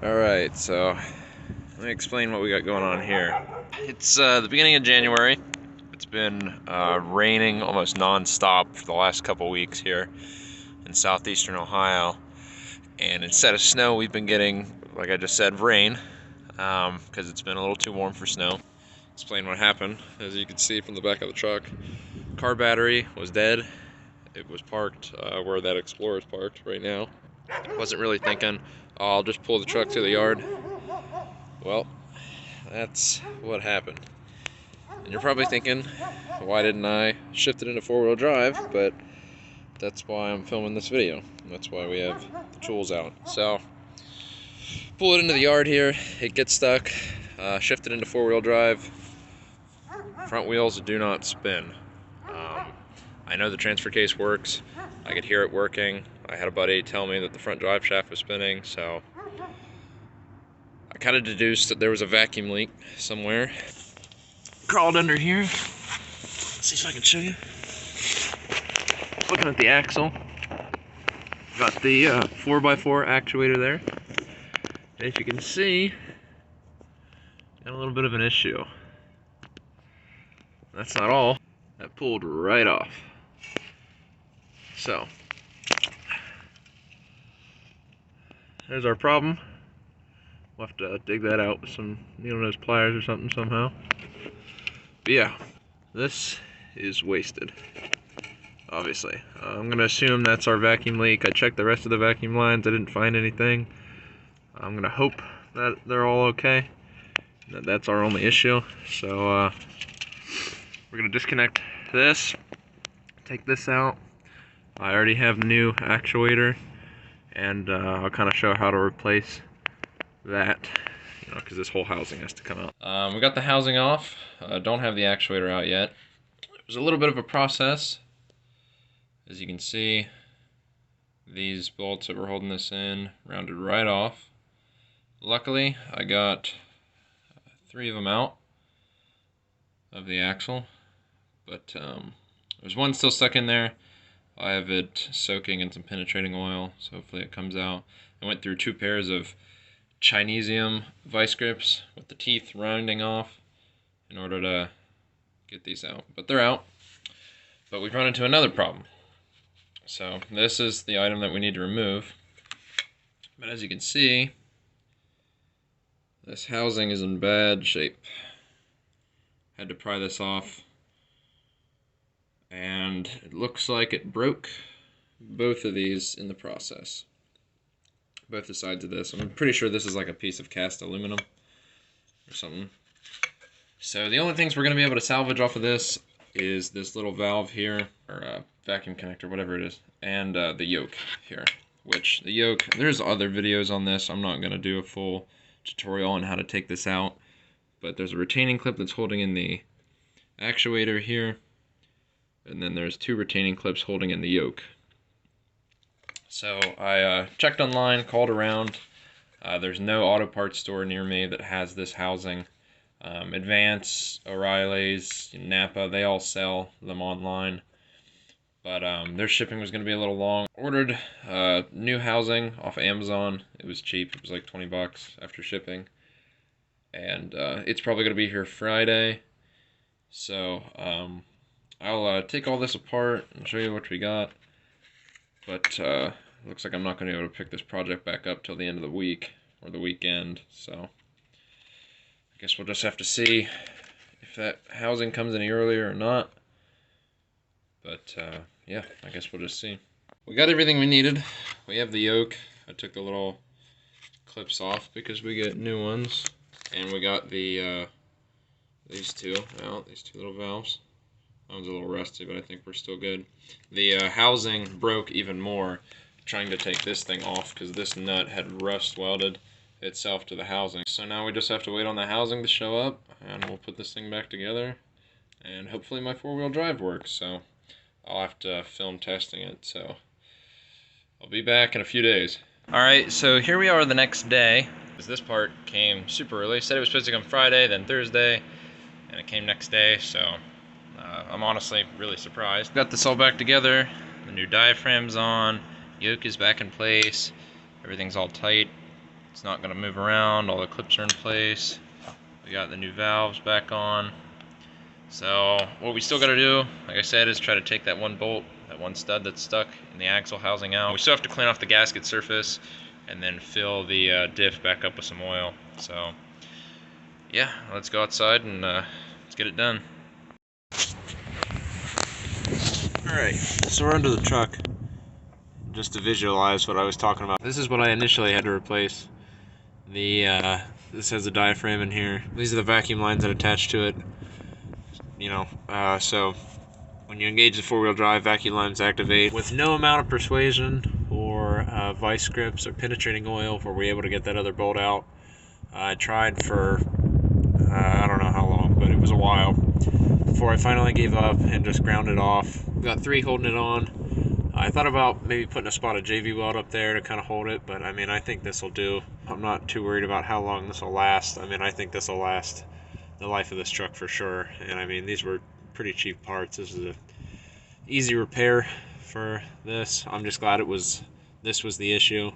Alright, so let me explain what we got going on here. It's the beginning of January. It's been raining almost non-stop for the last couple weeks here in southeastern Ohio. And instead of snow, we've been getting, like I just said, rain, because it's been a little too warm for snow. Explain what happened. As you can see from the back of the truck, car battery was dead. It was parked where that Explorer's parked right now. Wasn't really thinking, oh, I'll just pull the truck to the yard. Well, that's what happened. And you're probably thinking, why didn't I shift it into four-wheel drive? But that's why I'm filming this video. That's why we have the tools out. So, pull it into the yard here, it gets stuck, shift it into four-wheel drive. Front wheels do not spin. I know the transfer case works. I could hear it working. I had a buddy tell me that the front drive shaft was spinning, so I kind of deduced that there was a vacuum leak somewhere. Crawled under here. Let's see if I can show you. Looking at the axle. Got the 4x4 actuator there. And as you can see, got a little bit of an issue. That's not all. That pulled right off. So, there's our problem. We'll have to dig that out with some needle nose pliers or something somehow. But yeah, this is wasted, obviously. I'm gonna assume that's our vacuum leak. I checked the rest of the vacuum lines, I didn't find anything. I'm gonna hope that they're all okay, that that's our only issue. So we're gonna disconnect this, take this out. I already have the new actuator, and I'll kind of show how to replace that, because this whole housing has to come out. We got the housing off. Don't have the actuator out yet. It was a little bit of a process. As you can see, these bolts that were holding this in rounded right off. Luckily, I got 3 of them out of the axle, but there's one still stuck in there. I have it soaking in some penetrating oil, so hopefully it comes out. I went through 2 pairs of Chinesium vice grips with the teeth rounding off in order to get these out. But they're out. But we've run into another problem. So this is the item that we need to remove. But as you can see, this housing is in bad shape. Had to pry this off. And it looks like it broke both of these in the process. Both the sides of this. I'm pretty sure this is like a piece of cast aluminum or something. So the only things we're going to be able to salvage off of this is this little valve here, or vacuum connector, whatever it is, and the yoke here. Which, the yoke, there's other videos on this. I'm not going to do a full tutorial on how to take this out. But there's a retaining clip that's holding in the actuator here. And then there's 2 retaining clips holding in the yoke. So I checked online, called around. There's no auto parts store near me that has this housing. Advance, O'Reilly's, Napa, they all sell them online. But their shipping was going to be a little long. Ordered new housing off of Amazon. It was cheap. It was like 20 bucks after shipping. And it's probably going to be here Friday. So I'll take all this apart and show you what we got. But looks like I'm not going to be able to pick this project back up till the end of the week, or the weekend, so I guess we'll just have to see if that housing comes any earlier or not. But yeah, I guess we'll just see. We got everything we needed. We have the yoke. I took the little clips off because we get new ones. And we got the these 2 out, these 2 little valves. That one's a little rusty, but I think we're still good. The housing broke even more trying to take this thing off because this nut had rust welded itself to the housing. So now we just have to wait on the housing to show up, and we'll put this thing back together, and hopefully my 4-wheel drive works. So I'll have to film testing it, so I'll be back in a few days. Alright, so here we are the next day. This part came super early. Said it was supposed to come Friday, then Thursday, and it came next day, so I'm honestly really surprised. Got this all back together, the new diaphragm's on, yoke is back in place, everything's all tight. It's not going to move around. All the clips are in place. We got the new valves back on. So what we still got to do, like I said, is try to take that one bolt, that one stud that's stuck in the axle housing out. We still have to clean off the gasket surface and then fill the diff back up with some oil. So yeah, let's go outside and let's get it done. Alright, so we're under the truck. Just to visualize what I was talking about. This is what I initially had to replace. This has a diaphragm in here. These are the vacuum lines that attach to it. You know, so when you engage the four-wheel drive, vacuum lines activate. With no amount of persuasion or vice grips or penetrating oil, were we able to get that other bolt out. I tried for I don't know how long, but it was a while before I finally gave up and just ground it off. Got 3 holding it on. I thought about maybe putting a spot of JV weld up there to kind of hold it, but I mean, I think this will do. I'm not too worried about how long this will last. I mean, I think this will last the life of this truck for sure. And I mean, these were pretty cheap parts. This is a easy repair for this. I'm just glad this was the issue.